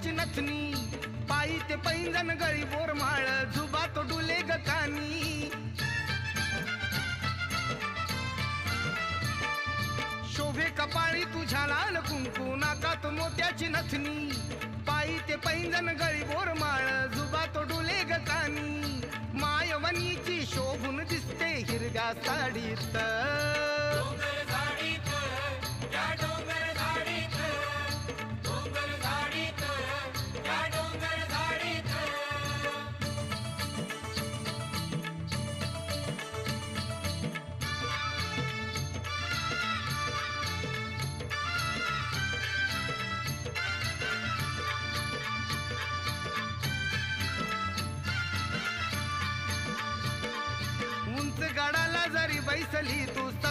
मोत्याची नथनी, पायी ते पैंजण गळी बोरमाळ, जुबा तो डुले ग कानी. शोभे कपाळी तुझ्या लाल कुंकू, नाकात मोत्याची नथनी, पायी ते पैंजण गळी बोरमाळ, जुबा तो डुले ग कानी. मायवनीची शोभून दिसते हिरव्या साडीत, गडाला जरी बैसली तू